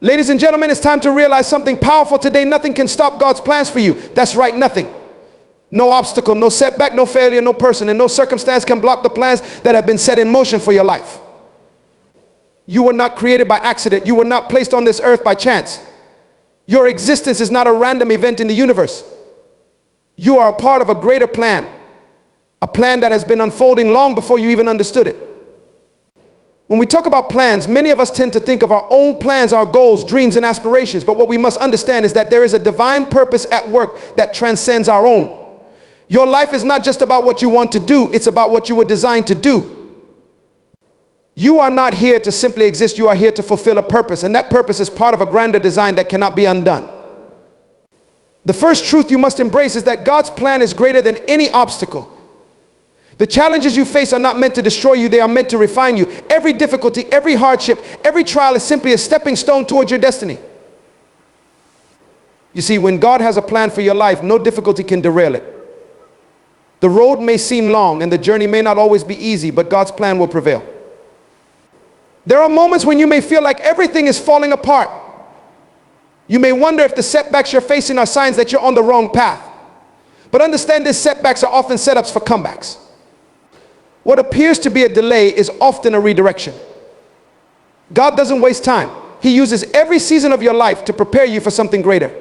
Ladies and gentlemen, it's time to realize something powerful today. Nothing can stop God's plans for you. That's right, nothing. No obstacle, no setback, no failure, no person, and no circumstance can block the plans that have been set in motion for your life. You were not created by accident. You were not placed on this earth by chance. Your existence is not a random event in the universe. You are a part of a greater plan. A plan that has been unfolding long before you even understood it. When we talk about plans, many of us tend to think of our own plans, our goals, dreams, and aspirations. But what we must understand is that there is a divine purpose at work that transcends our own. Your life is not just about what you want to do. It's about what you were designed to do. You are not here to simply exist. You are here to fulfill a purpose. And that purpose is part of a grander design that cannot be undone. The first truth you must embrace is that God's plan is greater than any obstacle. The challenges you face are not meant to destroy you. They are meant to refine you. Every difficulty, every hardship, every trial is simply a stepping stone towards your destiny. You see, when God has a plan for your life, no difficulty can derail it. The road may seem long and the journey may not always be easy, but God's plan will prevail. There are moments when you may feel like everything is falling apart. You may wonder if the setbacks you're facing are signs that you're on the wrong path. But understand this, setbacks are often setups for comebacks. What appears to be a delay is often a redirection. God doesn't waste time. He uses every season of your life to prepare you for something greater.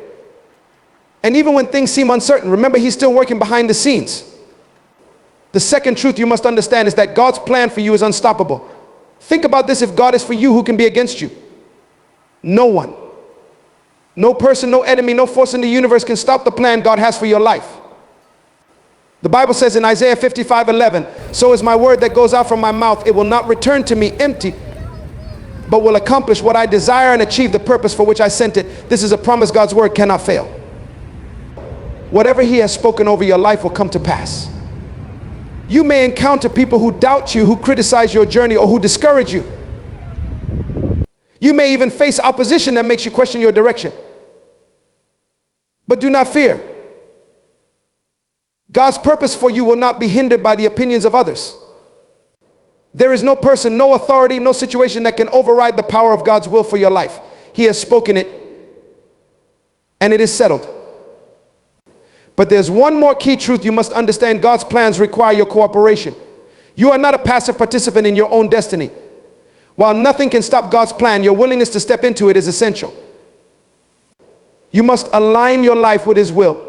And even when things seem uncertain, remember, He's still working behind the scenes. The second truth you must understand is that God's plan for you is unstoppable. Think about this: if God is for you, who can be against you? No one. No person, no enemy, no force in the universe can stop the plan God has for your life. The Bible says in Isaiah 55:11, "So is my word that goes out from my mouth. It will not return to me empty, but will accomplish what I desire and achieve the purpose for which I sent it." This is a promise. God's word cannot fail. Whatever He has spoken over your life will come to pass. You may encounter people who doubt you, who criticize your journey, or who discourage you. You may even face opposition that makes you question your direction. But do not fear. God's purpose for you will not be hindered by the opinions of others. There is no person, no authority, no situation that can override the power of God's will for your life. He has spoken it, and it is settled. But there's one more key truth you must understand: God's plans require your cooperation. You are not a passive participant in your own destiny. While nothing can stop God's plan, your willingness to step into it is essential. You must align your life with His will.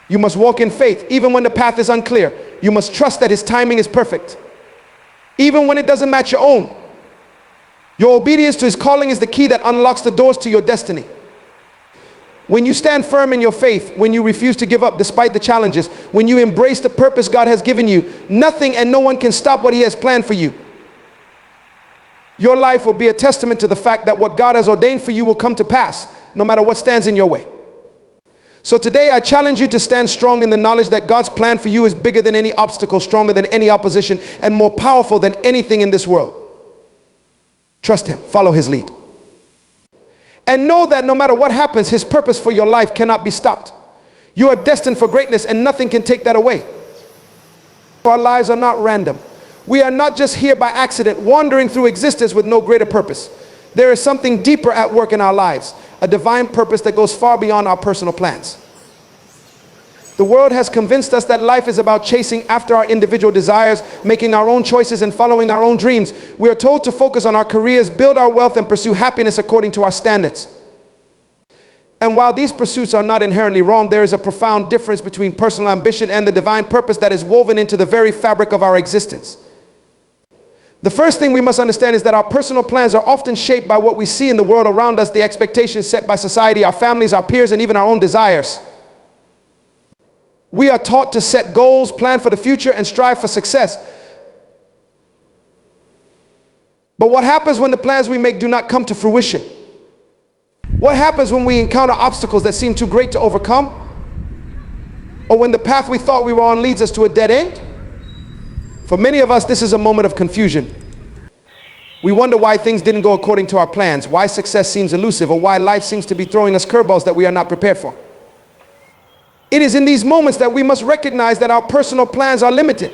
You must walk in faith even when the path is unclear. You must trust that His timing is perfect, even when it doesn't match your own. Your obedience to His calling is the key that unlocks the doors to your destiny. When you stand firm in your faith, when you refuse to give up despite the challenges, when you embrace the purpose God has given you, nothing and no one can stop what He has planned for you. Your life will be a testament to the fact that what God has ordained for you will come to pass, no matter what stands in your way. So today I challenge you to stand strong in the knowledge that God's plan for you is bigger than any obstacle, stronger than any opposition, and more powerful than anything in this world. Trust Him, follow His lead. And know that no matter what happens, His purpose for your life cannot be stopped. You are destined for greatness, and nothing can take that away. Our lives are not random. We are not just here by accident, wandering through existence with no greater purpose. There is something deeper at work in our lives, a divine purpose that goes far beyond our personal plans. The world has convinced us that life is about chasing after our individual desires, making our own choices, and following our own dreams. We are told to focus on our careers, build our wealth, and pursue happiness according to our standards. And while these pursuits are not inherently wrong, there is a profound difference between personal ambition and the divine purpose that is woven into the very fabric of our existence. The first thing we must understand is that our personal plans are often shaped by what we see in the world around us, the expectations set by society, our families, our peers, and even our own desires. We are taught to set goals, plan for the future, and strive for success. But what happens when the plans we make do not come to fruition? What happens when we encounter obstacles that seem too great to overcome? Or when the path we thought we were on leads us to a dead end? For many of us, this is a moment of confusion. We wonder why things didn't go according to our plans, why success seems elusive, or why life seems to be throwing us curveballs that we are not prepared for. It is in these moments that we must recognize that our personal plans are limited.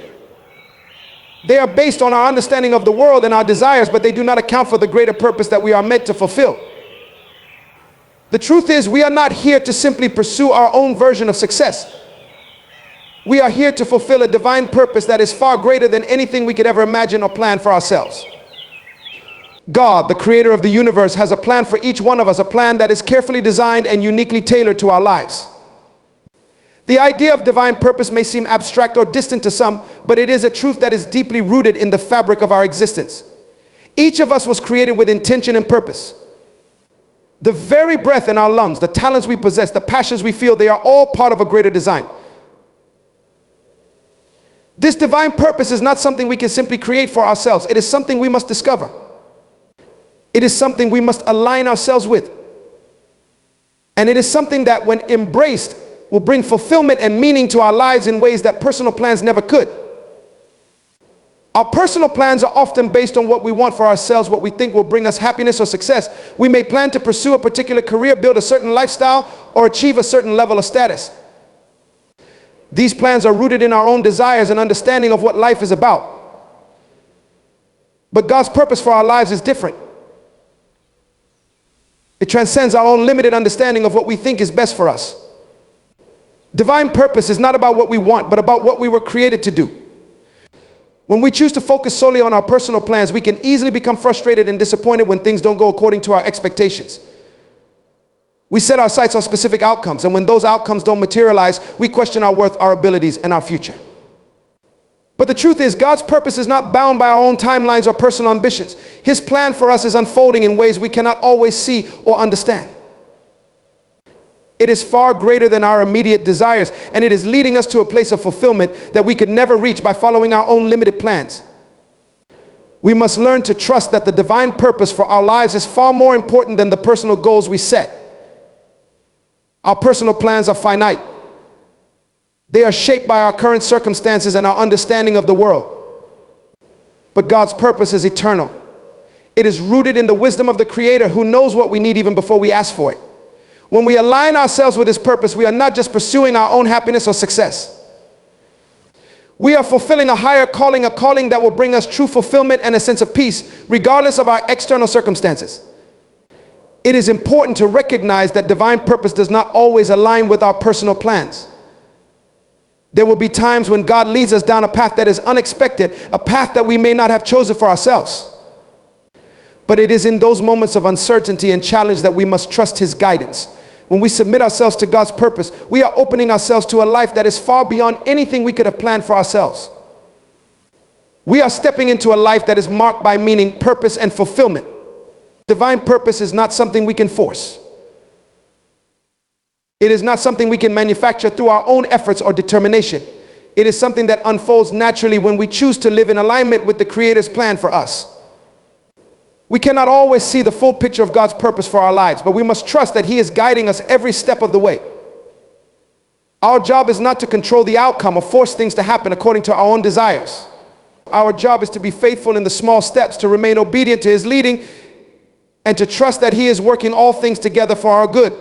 They are based on our understanding of the world and our desires, but they do not account for the greater purpose that we are meant to fulfill. The truth is, we are not here to simply pursue our own version of success. We are here to fulfill a divine purpose that is far greater than anything we could ever imagine or plan for ourselves. God, the creator of the universe, has a plan for each one of us, a plan that is carefully designed and uniquely tailored to our lives. The idea of divine purpose may seem abstract or distant to some, but it is a truth that is deeply rooted in the fabric of our existence. Each of us was created with intention and purpose. The very breath in our lungs, the talents we possess, the passions we feel, they are all part of a greater design. This divine purpose is not something we can simply create for ourselves. It is something we must discover. It is something we must align ourselves with. And it is something that, when embraced, will bring fulfillment and meaning to our lives in ways that personal plans never could. Our personal plans are often based on what we want for ourselves, what we think will bring us happiness or success. We may plan to pursue a particular career, build a certain lifestyle, or achieve a certain level of status. These plans are rooted in our own desires and understanding of what life is about. But God's purpose for our lives is different. It transcends our own limited understanding of what we think is best for us. Divine purpose is not about what we want, but about what we were created to do. When we choose to focus solely on our personal plans, we can easily become frustrated and disappointed when things don't go according to our expectations. We set our sights on specific outcomes, and when those outcomes don't materialize, we question our worth, our abilities, and our future. But the truth is, God's purpose is not bound by our own timelines or personal ambitions. His plan for us is unfolding in ways we cannot always see or understand. It is far greater than our immediate desires, and it is leading us to a place of fulfillment that we could never reach by following our own limited plans. We must learn to trust that the divine purpose for our lives is far more important than the personal goals we set. Our personal plans are finite. They are shaped by our current circumstances and our understanding of the world. But God's purpose is eternal. It is rooted in the wisdom of the Creator, who knows what we need even before we ask for it. When we align ourselves with His purpose, we are not just pursuing our own happiness or success. We are fulfilling a higher calling, a calling that will bring us true fulfillment and a sense of peace, regardless of our external circumstances. It is important to recognize that divine purpose does not always align with our personal plans. There will be times when God leads us down a path that is unexpected, a path that we may not have chosen for ourselves. But it is in those moments of uncertainty and challenge that we must trust His guidance. When we submit ourselves to God's purpose, we are opening ourselves to a life that is far beyond anything we could have planned for ourselves. We are stepping into a life that is marked by meaning, purpose, and fulfillment. Divine purpose is not something we can force. It is not something we can manufacture through our own efforts or determination. It is something that unfolds naturally when we choose to live in alignment with the Creator's plan for us. We cannot always see the full picture of God's purpose for our lives, but we must trust that He is guiding us every step of the way. Our job is not to control the outcome or force things to happen according to our own desires. Our job is to be faithful in the small steps, to remain obedient to His leading, and to trust that He is working all things together for our good.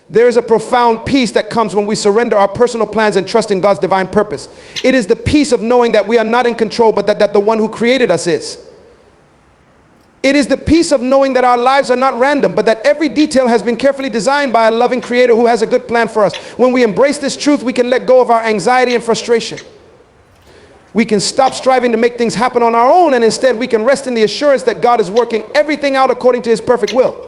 There is a profound peace that comes when we surrender our personal plans and trust in God's divine purpose. It is the peace of knowing that we are not in control, but that the one who created us is. It is the peace of knowing that our lives are not random, but that every detail has been carefully designed by a loving Creator who has a good plan for us. When we embrace this truth, we can let go of our anxiety and frustration. We can stop striving to make things happen on our own, and instead we can rest in the assurance that God is working everything out according to His perfect will.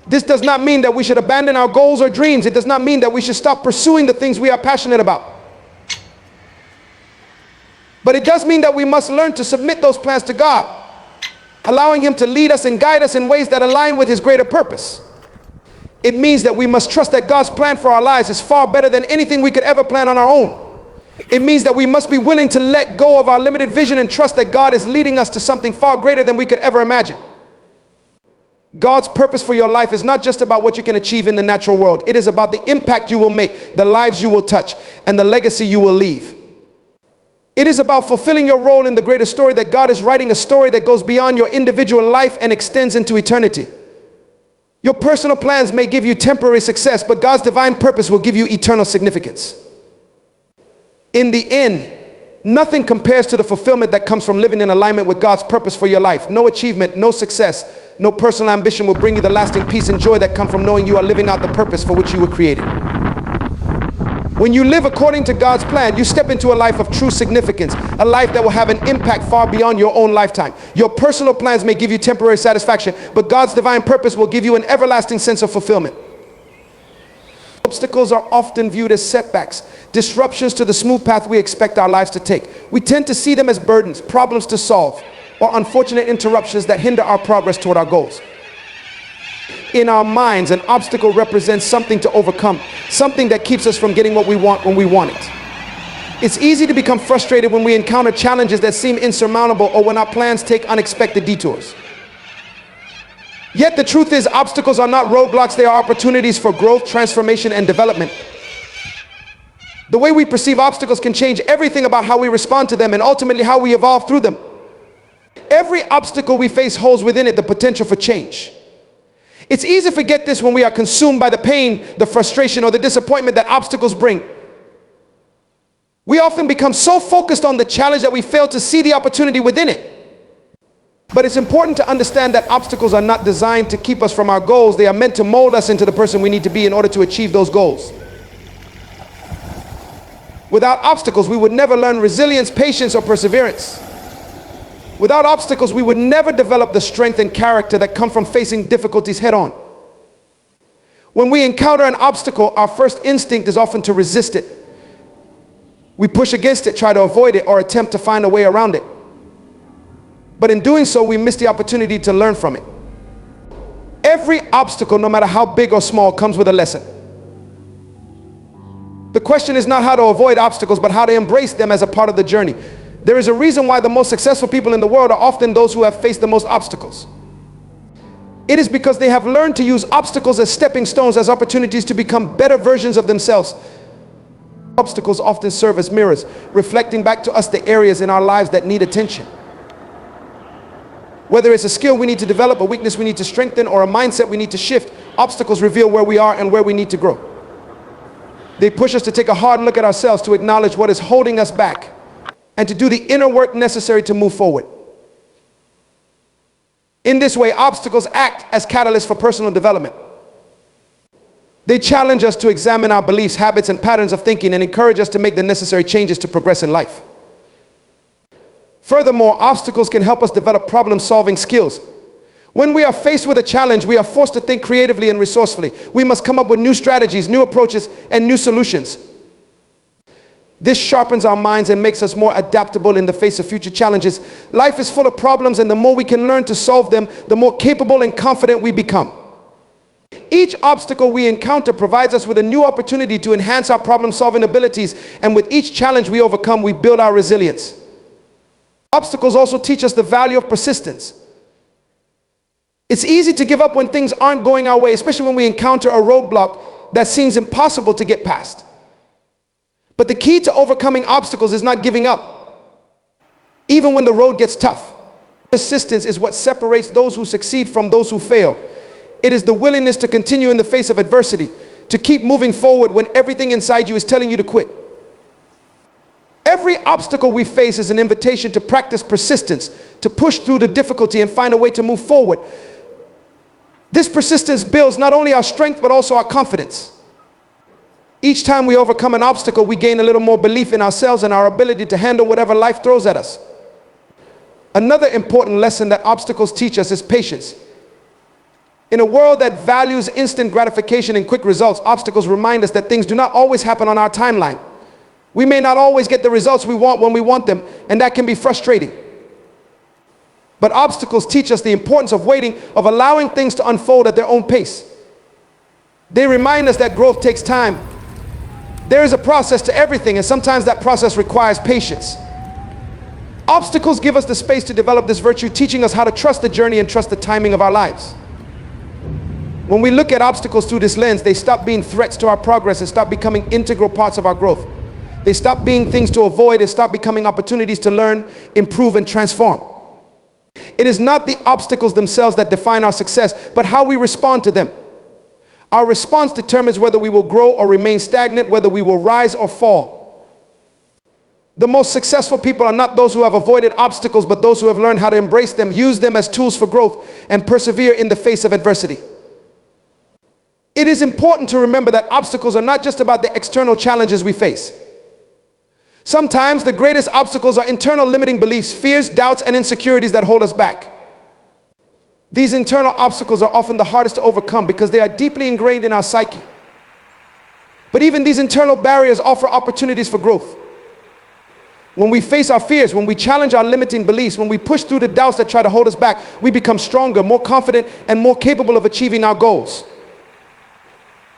This does not mean that we should abandon our goals or dreams. It does not mean that we should stop pursuing the things we are passionate about. But it does mean that we must learn to submit those plans to God, allowing Him to lead us and guide us in ways that align with His greater purpose. It means that we must trust that God's plan for our lives is far better than anything we could ever plan on our own. It means that we must be willing to let go of our limited vision and trust that God is leading us to something far greater than we could ever imagine. God's purpose for your life is not just about what you can achieve in the natural world. It is about the impact you will make, the lives you will touch, and the legacy you will leave. It is about fulfilling your role in the greater story, that God is writing a story that goes beyond your individual life and extends into eternity. Your personal plans may give you temporary success, but God's divine purpose will give you eternal significance. In the end, Nothing compares to the fulfillment that comes from living in alignment with God's purpose for your life. No achievement, no success, no personal ambition will bring you the lasting peace and joy that come from knowing you are living out the purpose for which you were created. When you live according to God's plan, you step into a life of true significance, a life that will have an impact far beyond your own lifetime. Your personal plans may give you temporary satisfaction, but God's divine purpose will give you an everlasting sense of fulfillment. Obstacles are often viewed as setbacks, disruptions to the smooth path we expect our lives to take. We tend to see them as burdens, problems to solve, or unfortunate interruptions that hinder our progress toward our goals. In our minds, an obstacle represents something to overcome, something that keeps us from getting what we want when we want it. It's easy to become frustrated when we encounter challenges that seem insurmountable or when our plans take unexpected detours. Yet the truth is, obstacles are not roadblocks, they are opportunities for growth, transformation, and development. The way we perceive obstacles can change everything about how we respond to them and ultimately how we evolve through them. Every obstacle we face holds within it the potential for change. It's easy to forget this when we are consumed by the pain, the frustration, or the disappointment that obstacles bring. We often become so focused on the challenge that we fail to see the opportunity within it. But it's important to understand that obstacles are not designed to keep us from our goals. They are meant to mold us into the person we need to be in order to achieve those goals. Without obstacles, we would never learn resilience, patience, or perseverance. Without obstacles, we would never develop the strength and character that come from facing difficulties head on. When we encounter an obstacle, our first instinct is often to resist it. We push against it, try to avoid it, or attempt to find a way around it. But in doing so, we miss the opportunity to learn from it. Every obstacle, no matter how big or small, comes with a lesson. The question is not how to avoid obstacles, but how to embrace them as a part of the journey. There is a reason why the most successful people in the world are often those who have faced the most obstacles. It is because they have learned to use obstacles as stepping stones, as opportunities to become better versions of themselves. Obstacles often serve as mirrors, reflecting back to us the areas in our lives that need attention. Whether it's a skill we need to develop, a weakness we need to strengthen, or a mindset we need to shift, obstacles reveal where we are and where we need to grow. They push us to take a hard look at ourselves, to acknowledge what is holding us back, and to do the inner work necessary to move forward. In this way, obstacles act as catalysts for personal development. They challenge us to examine our beliefs, habits, and patterns of thinking, and encourage us to make the necessary changes to progress in life. Furthermore, obstacles can help us develop problem-solving skills. When we are faced with a challenge, we are forced to think creatively and resourcefully. We must come up with new strategies, new approaches, and new solutions. This sharpens our minds and makes us more adaptable in the face of future challenges. Life is full of problems, and the more we can learn to solve them, the more capable and confident we become. Each obstacle we encounter provides us with a new opportunity to enhance our problem-solving abilities, and with each challenge we overcome, we build our resilience. Obstacles also teach us the value of persistence. It's easy to give up when things aren't going our way, especially when we encounter a roadblock that seems impossible to get past. But the key to overcoming obstacles is not giving up, even when the road gets tough. Persistence is what separates those who succeed from those who fail. It is the willingness to continue in the face of adversity, to keep moving forward when everything inside you is telling you to quit. Every obstacle we face is an invitation to practice persistence, to push through the difficulty and find a way to move forward. This persistence builds not only our strength, but also our confidence. Each time we overcome an obstacle, we gain a little more belief in ourselves and our ability to handle whatever life throws at us. Another important lesson that obstacles teach us is patience. In a world that values instant gratification and quick results, obstacles remind us that things do not always happen on our timeline. We may not always get the results we want when we want them, and that can be frustrating. But obstacles teach us the importance of waiting, of allowing things to unfold at their own pace. They remind us that growth takes time. There is a process to everything, and sometimes that process requires patience. Obstacles give us the space to develop this virtue, teaching us how to trust the journey and trust the timing of our lives. When we look at obstacles through this lens, they stop being threats to our progress and stop becoming integral parts of our growth. They stop being things to avoid and stop becoming opportunities to learn, improve, and transform. It is not the obstacles themselves that define our success, but how we respond to them. Our response determines whether we will grow or remain stagnant, whether we will rise or fall. The most successful people are not those who have avoided obstacles, but those who have learned how to embrace them, use them as tools for growth, and persevere in the face of adversity. It is important to remember that obstacles are not just about the external challenges we face. Sometimes the greatest obstacles are internal limiting beliefs, fears, doubts, and insecurities that hold us back. These internal obstacles are often the hardest to overcome because they are deeply ingrained in our psyche. But even these internal barriers offer opportunities for growth. When we face our fears, when we challenge our limiting beliefs, when we push through the doubts that try to hold us back, we become stronger, more confident, and more capable of achieving our goals.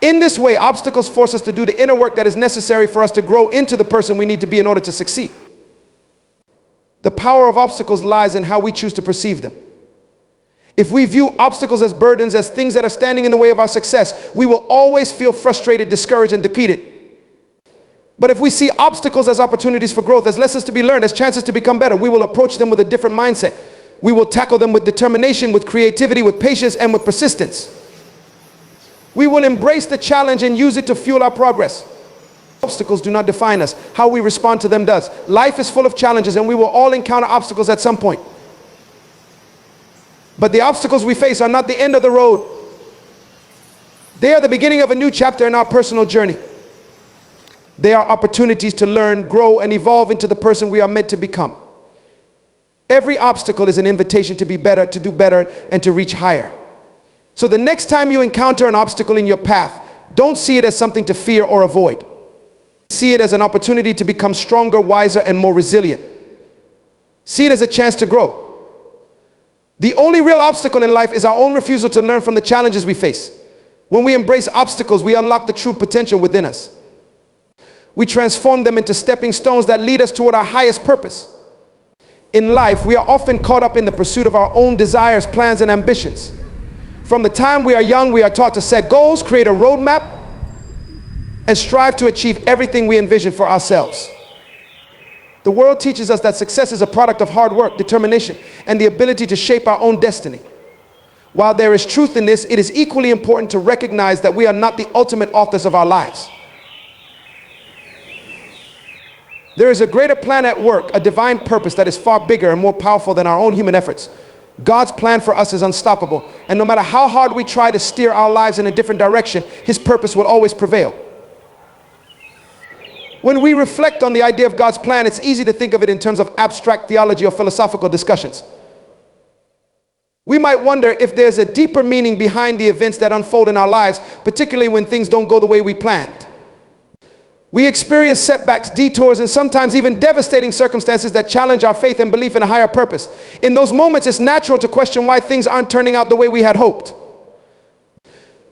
In this way, obstacles force us to do the inner work that is necessary for us to grow into the person we need to be in order to succeed. The power of obstacles lies in how we choose to perceive them. If we view obstacles as burdens, as things that are standing in the way of our success, we will always feel frustrated, discouraged, and defeated. But if we see obstacles as opportunities for growth, as lessons to be learned, as chances to become better, we will approach them with a different mindset. We will tackle them with determination, with creativity, with patience, and with persistence. We will embrace the challenge and use it to fuel our progress. Obstacles do not define us. How we respond to them does. Life is full of challenges, and we will all encounter obstacles at some point. But the obstacles we face are not the end of the road. They are the beginning of a new chapter in our personal journey. They are opportunities to learn, grow, and evolve into the person we are meant to become. Every obstacle is an invitation to be better, to do better, and to reach higher. So the next time you encounter an obstacle in your path, don't see it as something to fear or avoid. See it as an opportunity to become stronger, wiser, and more resilient. See it as a chance to grow. The only real obstacle in life is our own refusal to learn from the challenges we face. When we embrace obstacles, we unlock the true potential within us. We transform them into stepping stones that lead us toward our highest purpose. In life, we are often caught up in the pursuit of our own desires, plans, and ambitions. From the time we are young, we are taught to set goals, create a roadmap, and strive to achieve everything we envision for ourselves. The world teaches us that success is a product of hard work, determination, and the ability to shape our own destiny. While there is truth in this, it is equally important to recognize that we are not the ultimate authors of our lives. There is a greater plan at work, a divine purpose that is far bigger and more powerful than our own human efforts. God's plan for us is unstoppable, and no matter how hard we try to steer our lives in a different direction, His purpose will always prevail. When we reflect on the idea of God's plan, it's easy to think of it in terms of abstract theology or philosophical discussions. We might wonder if there's a deeper meaning behind the events that unfold in our lives, particularly when things don't go the way we planned. We experience setbacks, detours, and sometimes even devastating circumstances that challenge our faith and belief in a higher purpose. In those moments, it's natural to question why things aren't turning out the way we had hoped.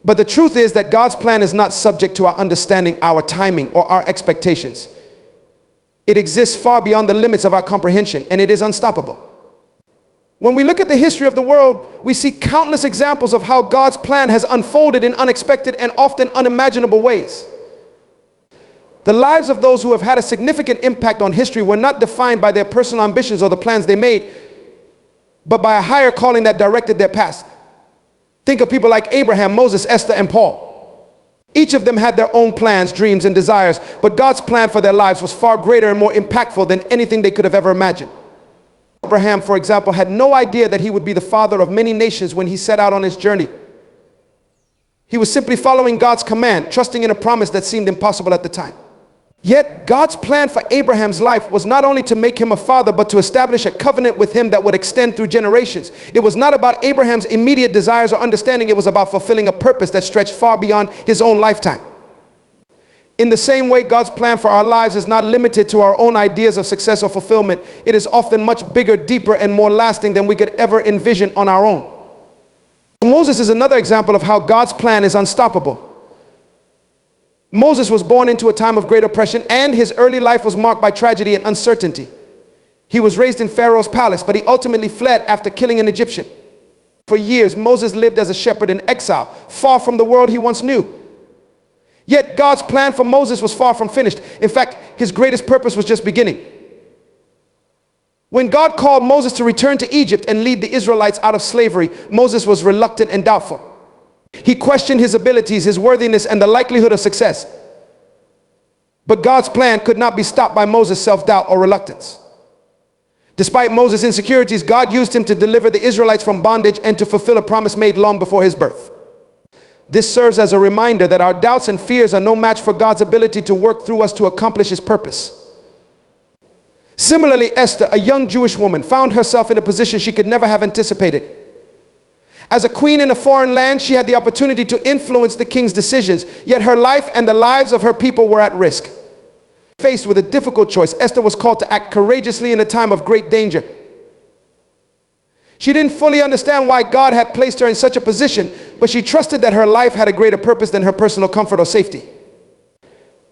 But the truth is that God's plan is not subject to our understanding, our timing, or our expectations. It exists far beyond the limits of our comprehension, and it is unstoppable. When we look at the history of the world, we see countless examples of how God's plan has unfolded in unexpected and often unimaginable ways. The lives of those who have had a significant impact on history were not defined by their personal ambitions or the plans they made, but by a higher calling that directed their paths. Think of people like Abraham, Moses, Esther, and Paul. Each of them had their own plans, dreams, and desires, but God's plan for their lives was far greater and more impactful than anything they could have ever imagined. Abraham, for example, had no idea that he would be the father of many nations when he set out on his journey. He was simply following God's command, trusting in a promise that seemed impossible at the time. Yet God's plan for Abraham's life was not only to make him a father, but to establish a covenant with him that would extend through generations. It was not about Abraham's immediate desires or understanding. It was about fulfilling a purpose that stretched far beyond his own lifetime. In the same way, God's plan for our lives is not limited to our own ideas of success or fulfillment. It is often much bigger, deeper, and more lasting than we could ever envision on our own. Moses is another example of how God's plan is unstoppable. Moses was born into a time of great oppression, and his early life was marked by tragedy and uncertainty. He was raised in Pharaoh's palace, but he ultimately fled after killing an Egyptian. For years, Moses lived as a shepherd in exile, far from the world he once knew. Yet God's plan for Moses was far from finished. In fact, his greatest purpose was just beginning. When God called Moses to return to Egypt and lead the Israelites out of slavery, Moses was reluctant and doubtful. He questioned his abilities, his worthiness, and the likelihood of success. But God's plan could not be stopped by Moses' self-doubt or reluctance. Despite Moses' insecurities, God used him to deliver the Israelites from bondage and to fulfill a promise made long before his birth. This serves as a reminder that our doubts and fears are no match for God's ability to work through us to accomplish his purpose. Similarly, Esther, a young Jewish woman, found herself in a position she could never have anticipated. As a queen in a foreign land, she had the opportunity to influence the king's decisions, yet her life and the lives of her people were at risk. Faced with a difficult choice, Esther was called to act courageously in a time of great danger. She didn't fully understand why God had placed her in such a position, but she trusted that her life had a greater purpose than her personal comfort or safety.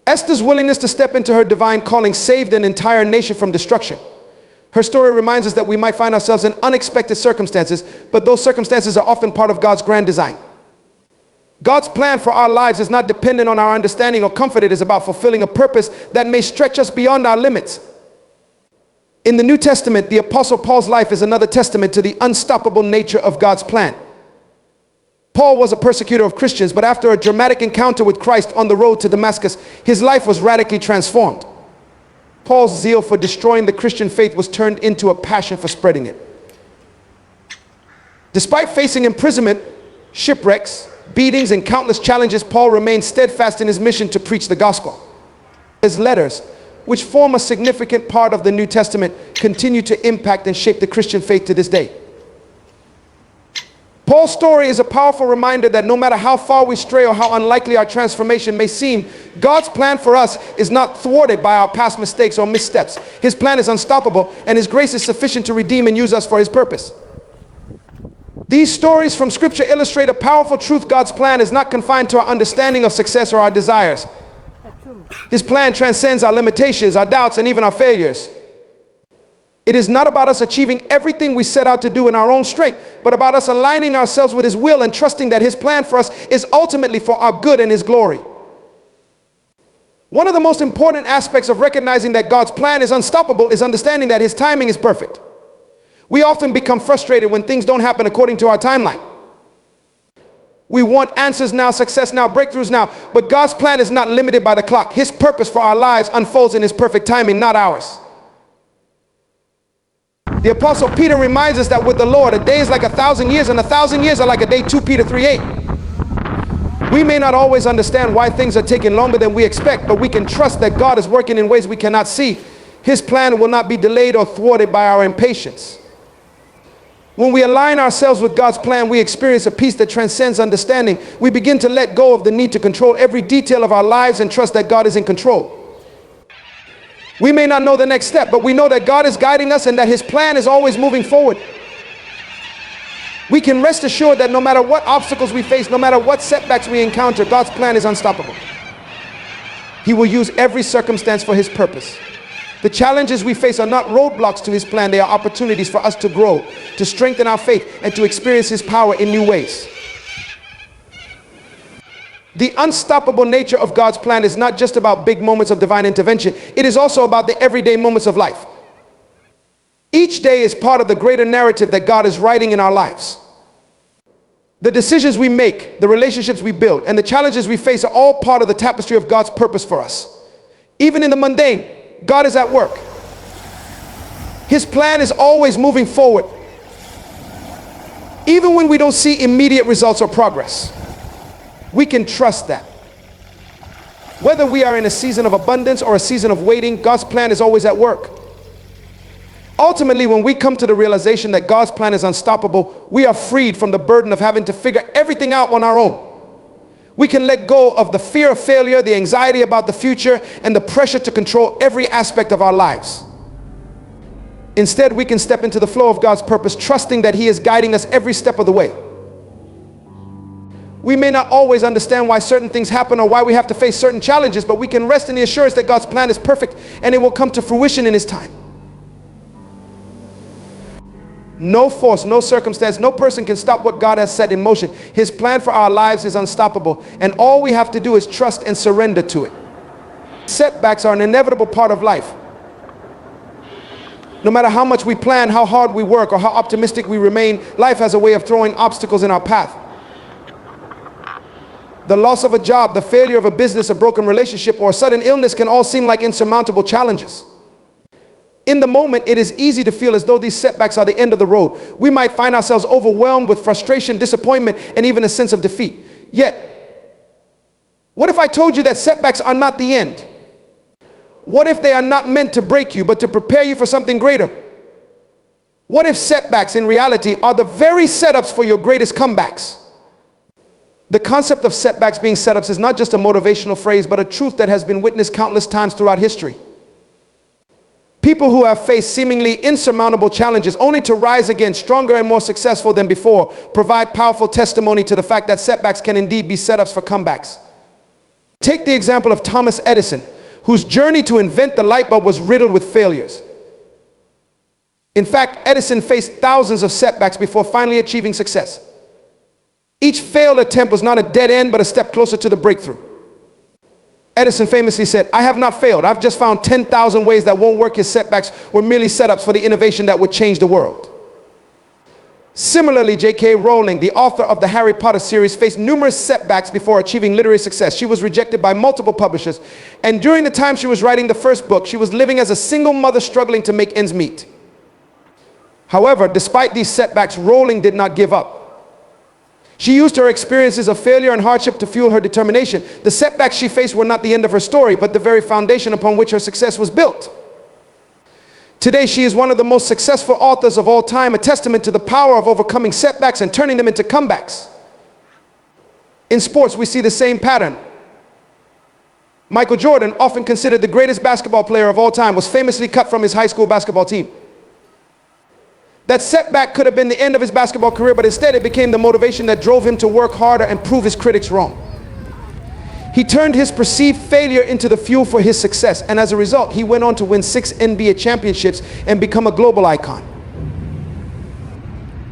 Esther's willingness to step into her divine calling saved an entire nation from destruction. Her story reminds us that we might find ourselves in unexpected circumstances, but those circumstances are often part of God's grand design. God's plan for our lives is not dependent on our understanding or comfort. It is about fulfilling a purpose that may stretch us beyond our limits. In the New Testament, the Apostle Paul's life is another testament to the unstoppable nature of God's plan. Paul was a persecutor of Christians, but after a dramatic encounter with Christ on the road to Damascus, his life was radically transformed. Paul's zeal for destroying the Christian faith was turned into a passion for spreading it. Despite facing imprisonment, shipwrecks, beatings, and countless challenges, Paul remained steadfast in his mission to preach the gospel. His letters, which form a significant part of the New Testament, continue to impact and shape the Christian faith to this day. Paul's story is a powerful reminder that no matter how far we stray or how unlikely our transformation may seem, God's plan for us is not thwarted by our past mistakes or missteps. His plan is unstoppable, and his grace is sufficient to redeem and use us for his purpose. These stories from Scripture illustrate a powerful truth. God's plan is not confined to our understanding of success or our desires. His plan transcends our limitations, our doubts, and even our failures. It is not about us achieving everything we set out to do in our own strength, but about us aligning ourselves with his will and trusting that his plan for us is ultimately for our good and his glory. One of the most important aspects of recognizing that God's plan is unstoppable is understanding that his timing is perfect. We often become frustrated when things don't happen according to our timeline. We want answers now, success now, breakthroughs now, but God's plan is not limited by the clock. His purpose for our lives unfolds in his perfect timing, not ours. The Apostle Peter reminds us that with the Lord, a day is like 1,000 years, and 1,000 years are like a day. 2 Peter 3:8. We may not always understand why things are taking longer than we expect, but we can trust that God is working in ways we cannot see. His plan will not be delayed or thwarted by our impatience. When we align ourselves with God's plan, we experience a peace that transcends understanding. We begin to let go of the need to control every detail of our lives and trust that God is in control. We may not know the next step, but we know that God is guiding us and that his plan is always moving forward. We can rest assured that no matter what obstacles we face, no matter what setbacks we encounter, God's plan is unstoppable. He will use every circumstance for his purpose. The challenges we face are not roadblocks to his plan. They are opportunities for us to grow, to strengthen our faith, and to experience his power in new ways. The unstoppable nature of God's plan is not just about big moments of divine intervention. It is also about the everyday moments of life. Each day is part of the greater narrative that God is writing in our lives. The decisions we make, the relationships we build, and the challenges we face are all part of the tapestry of God's purpose for us. Even in the mundane, God is at work. His plan is always moving forward, even when we don't see immediate results or progress. We can trust that. Whether we are in a season of abundance or a season of waiting, God's plan is always at work. Ultimately, when we come to the realization that God's plan is unstoppable, we are freed from the burden of having to figure everything out on our own. We can let go of the fear of failure, the anxiety about the future, and the pressure to control every aspect of our lives. Instead, we can step into the flow of God's purpose, trusting that he is guiding us every step of the way. We may not always understand why certain things happen or why we have to face certain challenges, but we can rest in the assurance that God's plan is perfect and it will come to fruition in his time. No force, no circumstance, no person can stop what God has set in motion. His plan for our lives is unstoppable, and all we have to do is trust and surrender to it. Setbacks are an inevitable part of life. No matter how much we plan, how hard we work, or how optimistic we remain, life has a way of throwing obstacles in our path. The loss of a job, the failure of a business, a broken relationship, or a sudden illness can all seem like insurmountable challenges. In the moment, it is easy to feel as though these setbacks are the end of the road. We might find ourselves overwhelmed with frustration, disappointment, and even a sense of defeat. Yet, what if I told you that setbacks are not the end? What if they are not meant to break you, but to prepare you for something greater? What if setbacks in reality are the very setups for your greatest comebacks? The concept of setbacks being setups is not just a motivational phrase, but a truth that has been witnessed countless times throughout history. People who have faced seemingly insurmountable challenges only to rise again stronger and more successful than before provide powerful testimony to the fact that setbacks can indeed be setups for comebacks. Take the example of Thomas Edison, whose journey to invent the light bulb was riddled with failures. In fact, Edison faced thousands of setbacks before finally achieving success. Each failed attempt was not a dead end, but a step closer to the breakthrough. Edison famously said, "I have not failed. I've just found 10,000 ways that won't work." His setbacks were merely setups for the innovation that would change the world. Similarly, J.K. Rowling, the author of the Harry Potter series, faced numerous setbacks before achieving literary success. She was rejected by multiple publishers, and during the time she was writing the first book, she was living as a single mother struggling to make ends meet. However, despite these setbacks, Rowling did not give up. She used her experiences of failure and hardship to fuel her determination. The setbacks she faced were not the end of her story, but the very foundation upon which her success was built. Today, she is one of the most successful authors of all time, a testament to the power of overcoming setbacks and turning them into comebacks. In sports, we see the same pattern. Michael Jordan, often considered the greatest basketball player of all time, was famously cut from his high school basketball team. That setback could have been the end of his basketball career, but instead it became the motivation that drove him to work harder and prove his critics wrong. He turned his perceived failure into the fuel for his success, and as a result, he went on to win 6 NBA championships and become a global icon.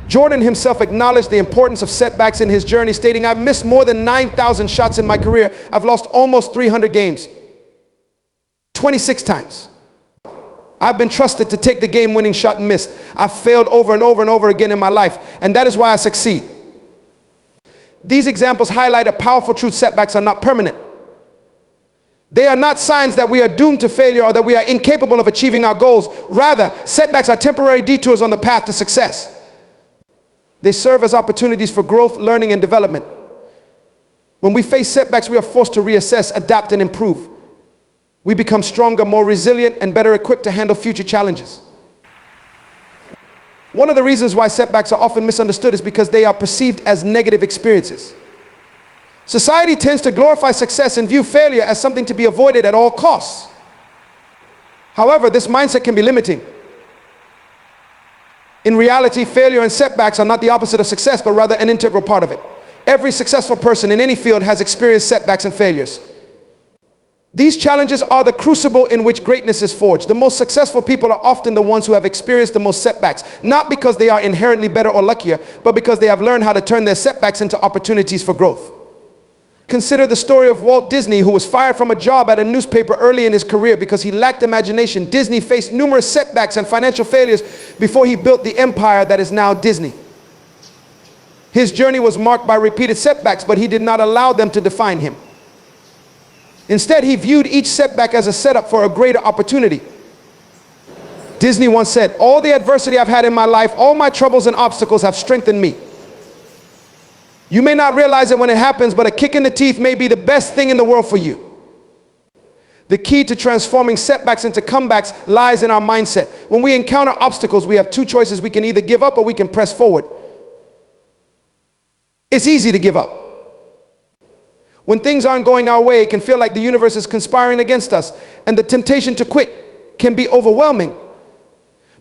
Jordan himself acknowledged the importance of setbacks in his journey, stating, "I've missed more than 9,000 shots in my career. I've lost almost 300 games, 26 times. I've been trusted to take the game-winning shot and missed. I've failed over and over and over again in my life, and that is why I succeed." These examples highlight a powerful truth: setbacks are not permanent. They are not signs that we are doomed to failure or that we are incapable of achieving our goals. Rather, setbacks are temporary detours on the path to success. They serve as opportunities for growth, learning, and development. When we face setbacks, we are forced to reassess, adapt, and improve. We become stronger, more resilient, and better equipped to handle future challenges. One of the reasons why setbacks are often misunderstood is because they are perceived as negative experiences. Society tends to glorify success and view failure as something to be avoided at all costs. However, this mindset can be limiting. In reality, failure and setbacks are not the opposite of success, but rather an integral part of it. Every successful person in any field has experienced setbacks and failures. These challenges are the crucible in which greatness is forged. The most successful people are often the ones who have experienced the most setbacks, not because they are inherently better or luckier, but because they have learned how to turn their setbacks into opportunities for growth. Consider the story of Walt Disney, who was fired from a job at a newspaper early in his career because he lacked imagination. Disney faced numerous setbacks and financial failures before he built the empire that is now Disney. His journey was marked by repeated setbacks, but he did not allow them to define him. Instead, he viewed each setback as a setup for a greater opportunity. Disney once said, "All the adversity I've had in my life, all my troubles and obstacles have strengthened me." You may not realize it when it happens, but a kick in the teeth may be the best thing in the world for you. The key to transforming setbacks into comebacks lies in our mindset. When we encounter obstacles, we have two choices. We can either give up or we can press forward. It's easy to give up. When things aren't going our way, it can feel like the universe is conspiring against us, and the temptation to quit can be overwhelming.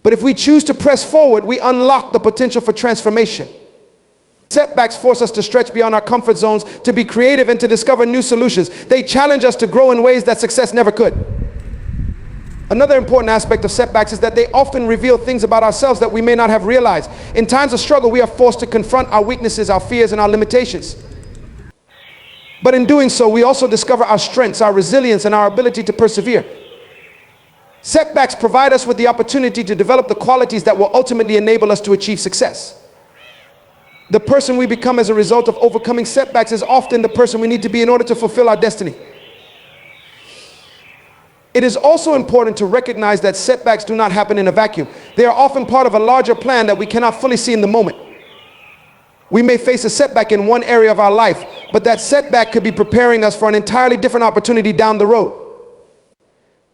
But if we choose to press forward, we unlock the potential for transformation. Setbacks force us to stretch beyond our comfort zones, to be creative, and to discover new solutions. They challenge us to grow in ways that success never could. Another important aspect of setbacks is that they often reveal things about ourselves that we may not have realized. In times of struggle, we are forced to confront our weaknesses, our fears, and our limitations. But in doing so, we also discover our strengths, our resilience, and our ability to persevere. Setbacks provide us with the opportunity to develop the qualities that will ultimately enable us to achieve success. The person we become as a result of overcoming setbacks is often the person we need to be in order to fulfill our destiny. It is also important to recognize that setbacks do not happen in a vacuum. They are often part of a larger plan that we cannot fully see in the moment. We may face a setback in one area of our life, but that setback could be preparing us for an entirely different opportunity down the road.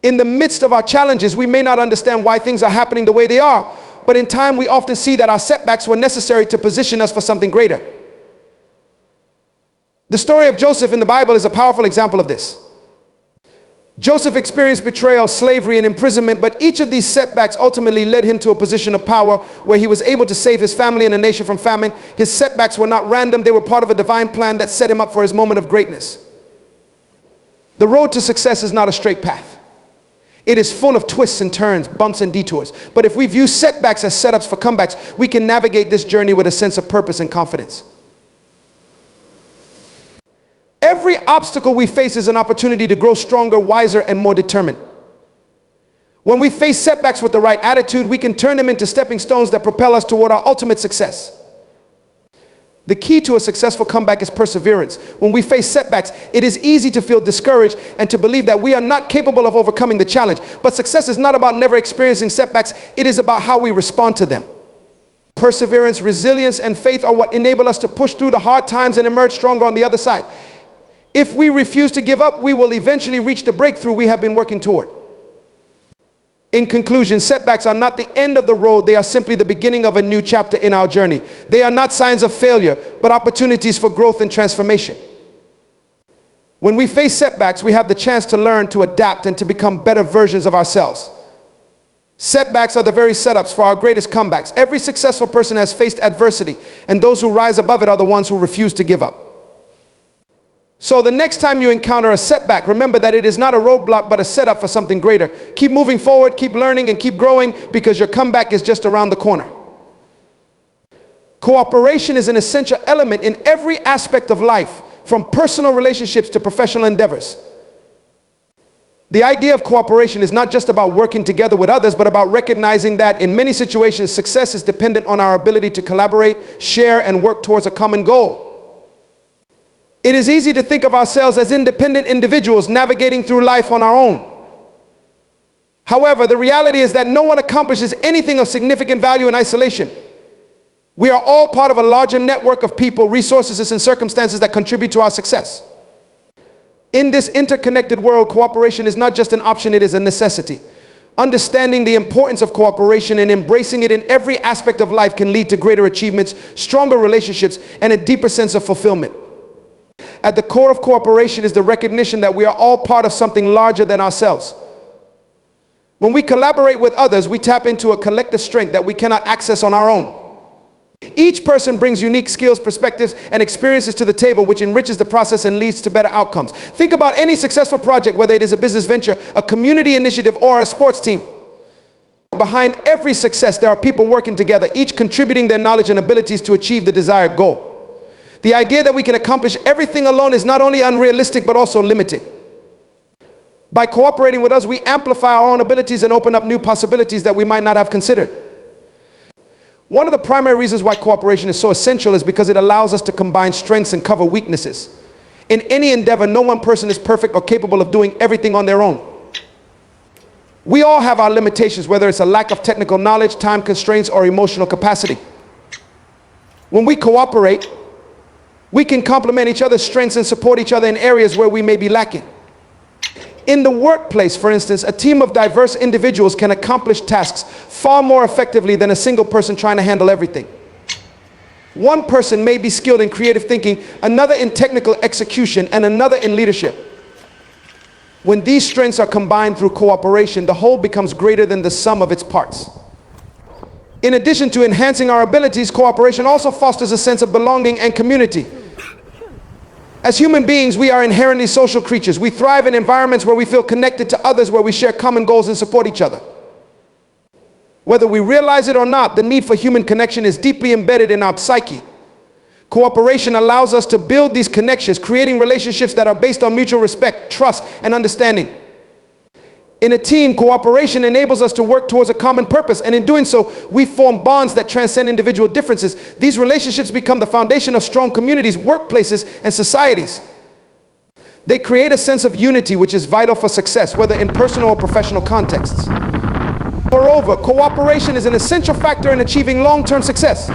In the midst of our challenges, we may not understand why things are happening the way they are, but in time we often see that our setbacks were necessary to position us for something greater. The story of Joseph in the Bible is a powerful example of this. Joseph experienced betrayal, slavery, and imprisonment, but each of these setbacks ultimately led him to a position of power where he was able to save his family and a nation from famine. His setbacks were not random, they were part of a divine plan that set him up for his moment of greatness. The road to success is not a straight path. It is full of twists and turns, bumps and detours. But if we view setbacks as setups for comebacks, we can navigate this journey with a sense of purpose and confidence. Every obstacle we face is an opportunity to grow stronger, wiser, and more determined. When we face setbacks with the right attitude, we can turn them into stepping stones that propel us toward our ultimate success. The key to a successful comeback is perseverance. When we face setbacks, it is easy to feel discouraged and to believe that we are not capable of overcoming the challenge. But success is not about never experiencing setbacks, it is about how we respond to them. Perseverance, resilience, and faith are what enable us to push through the hard times and emerge stronger on the other side. If we refuse to give up, we will eventually reach the breakthrough we have been working toward. In conclusion, setbacks are not the end of the road, they are simply the beginning of a new chapter in our journey. They are not signs of failure, but opportunities for growth and transformation. When we face setbacks, we have the chance to learn, to adapt, and to become better versions of ourselves. Setbacks are the very setups for our greatest comebacks. Every successful person has faced adversity, and those who rise above it are the ones who refuse to give up. So the next time you encounter a setback, remember that it is not a roadblock, but a setup for something greater. Keep moving forward, keep learning, and keep growing, because your comeback is just around the corner. Cooperation is an essential element in every aspect of life, from personal relationships to professional endeavors. The idea of cooperation is not just about working together with others, but about recognizing that in many situations, success is dependent on our ability to collaborate, share, and work towards a common goal. It is easy to think of ourselves as independent individuals navigating through life on our own. However, the reality is that no one accomplishes anything of significant value in isolation. We are all part of a larger network of people, resources, and circumstances that contribute to our success. In this interconnected world, cooperation is not just an option, it is a necessity. Understanding the importance of cooperation and embracing it in every aspect of life can lead to greater achievements, stronger relationships, and a deeper sense of fulfillment. At the core of cooperation is the recognition that we are all part of something larger than ourselves. When we collaborate with others, we tap into a collective strength that we cannot access on our own. Each person brings unique skills, perspectives, and experiences to the table, which enriches the process and leads to better outcomes. Think about any successful project, whether it is a business venture, a community initiative, or a sports team. Behind every success, there are people working together, each contributing their knowledge and abilities to achieve the desired goal. The idea that we can accomplish everything alone is not only unrealistic, but also limiting. By cooperating with us, we amplify our own abilities and open up new possibilities that we might not have considered. One of the primary reasons why cooperation is so essential is because it allows us to combine strengths and cover weaknesses. In any endeavor, no one person is perfect or capable of doing everything on their own. We all have our limitations, whether it's a lack of technical knowledge, time constraints, or emotional capacity. When we cooperate, we can complement each other's strengths and support each other in areas where we may be lacking. In the workplace, for instance, a team of diverse individuals can accomplish tasks far more effectively than a single person trying to handle everything. One person may be skilled in creative thinking, another in technical execution, and another in leadership. When these strengths are combined through cooperation, the whole becomes greater than the sum of its parts. In addition to enhancing our abilities, cooperation also fosters a sense of belonging and community. As human beings, we are inherently social creatures. We thrive in environments where we feel connected to others, where we share common goals and support each other. Whether we realize it or not, the need for human connection is deeply embedded in our psyche. Cooperation allows us to build these connections, creating relationships that are based on mutual respect, trust, and understanding. In a team, cooperation enables us to work towards a common purpose, and in doing so, we form bonds that transcend individual differences. These relationships become the foundation of strong communities, workplaces, and societies. They create a sense of unity which is vital for success, whether in personal or professional contexts. Moreover, cooperation is an essential factor in achieving long-term success.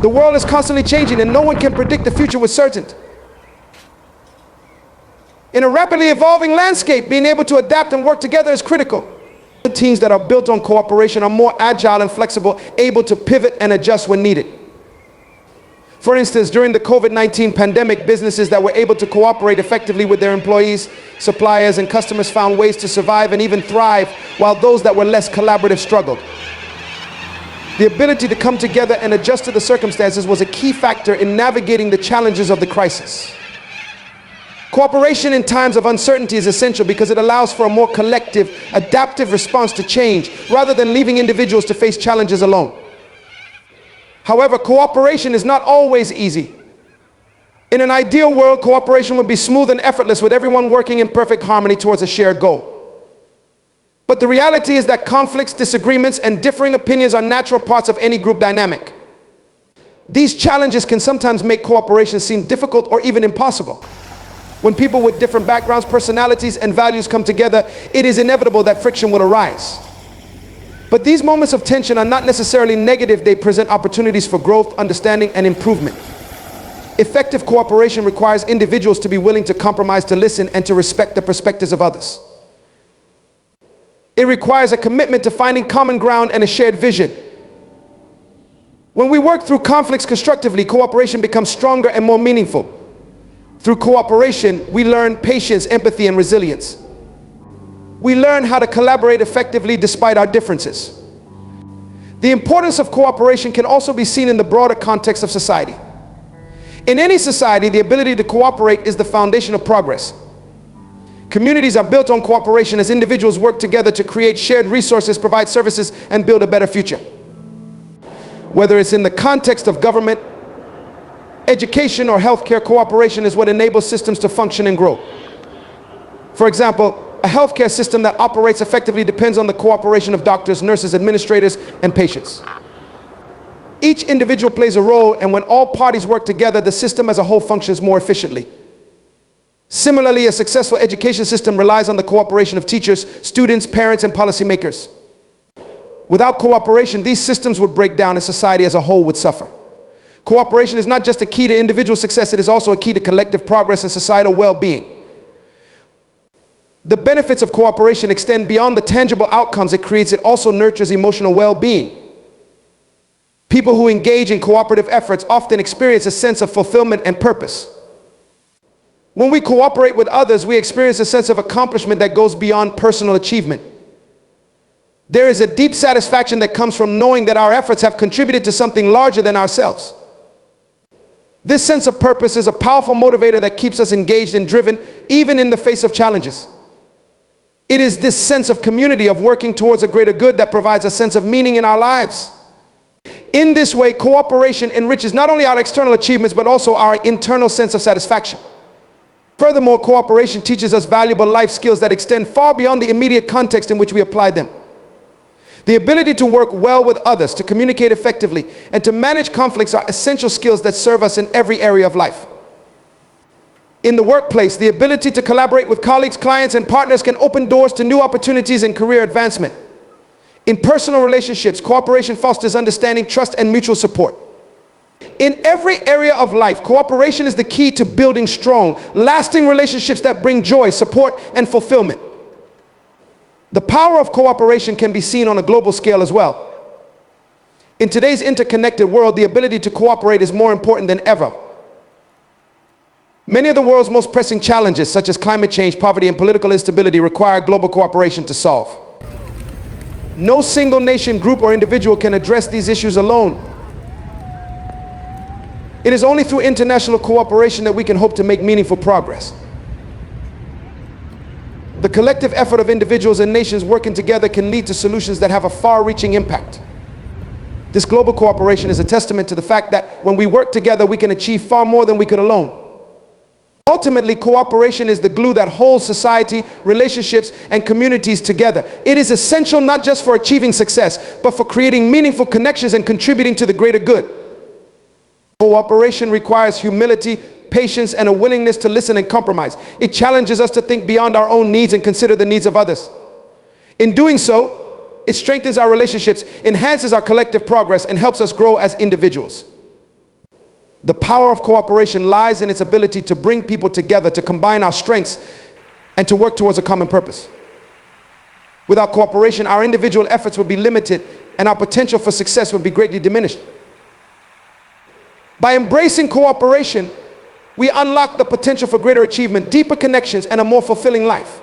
The world is constantly changing, and no one can predict the future with certainty. In a rapidly evolving landscape, being able to adapt and work together is critical. Teams that are built on cooperation are more agile and flexible, able to pivot and adjust when needed. For instance, during the COVID-19 pandemic, businesses that were able to cooperate effectively with their employees, suppliers, and customers found ways to survive and even thrive, while those that were less collaborative struggled. The ability to come together and adjust to the circumstances was a key factor in navigating the challenges of the crisis. Cooperation in times of uncertainty is essential because it allows for a more collective, adaptive response to change, rather than leaving individuals to face challenges alone. However, cooperation is not always easy. In an ideal world, cooperation would be smooth and effortless, with everyone working in perfect harmony towards a shared goal. But the reality is that conflicts, disagreements, and differing opinions are natural parts of any group dynamic. These challenges can sometimes make cooperation seem difficult or even impossible. When people with different backgrounds, personalities, and values come together, it is inevitable that friction will arise. But these moments of tension are not necessarily negative. They present opportunities for growth, understanding, and improvement. Effective cooperation requires individuals to be willing to compromise, to listen, and to respect the perspectives of others. It requires a commitment to finding common ground and a shared vision. When we work through conflicts constructively, cooperation becomes stronger and more meaningful. Through cooperation, we learn patience, empathy, and resilience. We learn how to collaborate effectively despite our differences. The importance of cooperation can also be seen in the broader context of society. In any society, the ability to cooperate is the foundation of progress. Communities are built on cooperation as individuals work together to create shared resources, provide services, and build a better future. Whether it's in the context of government, education, or healthcare, cooperation is what enables systems to function and grow. For example, a healthcare system that operates effectively depends on the cooperation of doctors, nurses, administrators, and patients. Each individual plays a role, and when all parties work together, the system as a whole functions more efficiently. Similarly, a successful education system relies on the cooperation of teachers, students, parents, and policymakers. Without cooperation, these systems would break down and society as a whole would suffer. Cooperation is not just a key to individual success, it is also a key to collective progress and societal well-being. The benefits of cooperation extend beyond the tangible outcomes it creates. It also nurtures emotional well-being. People who engage in cooperative efforts often experience a sense of fulfillment and purpose. When we cooperate with others, we experience a sense of accomplishment that goes beyond personal achievement. There is a deep satisfaction that comes from knowing that our efforts have contributed to something larger than ourselves. This sense of purpose is a powerful motivator that keeps us engaged and driven, even in the face of challenges. It is this sense of community, of working towards a greater good, that provides a sense of meaning in our lives. In this way, cooperation enriches not only our external achievements, but also our internal sense of satisfaction. Furthermore, cooperation teaches us valuable life skills that extend far beyond the immediate context in which we apply them. The ability to work well with others, to communicate effectively, and to manage conflicts are essential skills that serve us in every area of life. In the workplace, the ability to collaborate with colleagues, clients, and partners can open doors to new opportunities and career advancement. In personal relationships, cooperation fosters understanding, trust, and mutual support. In every area of life, cooperation is the key to building strong, lasting relationships that bring joy, support, and fulfillment. The power of cooperation can be seen on a global scale as well. In today's interconnected world, the ability to cooperate is more important than ever. Many of the world's most pressing challenges, such as climate change, poverty, and political instability, require global cooperation to solve. No single nation, group, or individual can address these issues alone. It is only through international cooperation that we can hope to make meaningful progress. The collective effort of individuals and nations working together can lead to solutions that have a far-reaching impact. This global cooperation is a testament to the fact that when we work together, we can achieve far more than we could alone. Ultimately, cooperation is the glue that holds society, relationships, and communities together. It is essential not just for achieving success, but for creating meaningful connections and contributing to the greater good. Cooperation requires humility, patience, and a willingness to listen and compromise. It challenges us to think beyond our own needs and consider the needs of others. In doing so, it strengthens our relationships, enhances our collective progress, and helps us grow as individuals. The power of cooperation lies in its ability to bring people together, to combine our strengths, and to work towards a common purpose. Without cooperation, our individual efforts would be limited, and our potential for success would be greatly diminished. By embracing cooperation, we unlock the potential for greater achievement, deeper connections, and a more fulfilling life.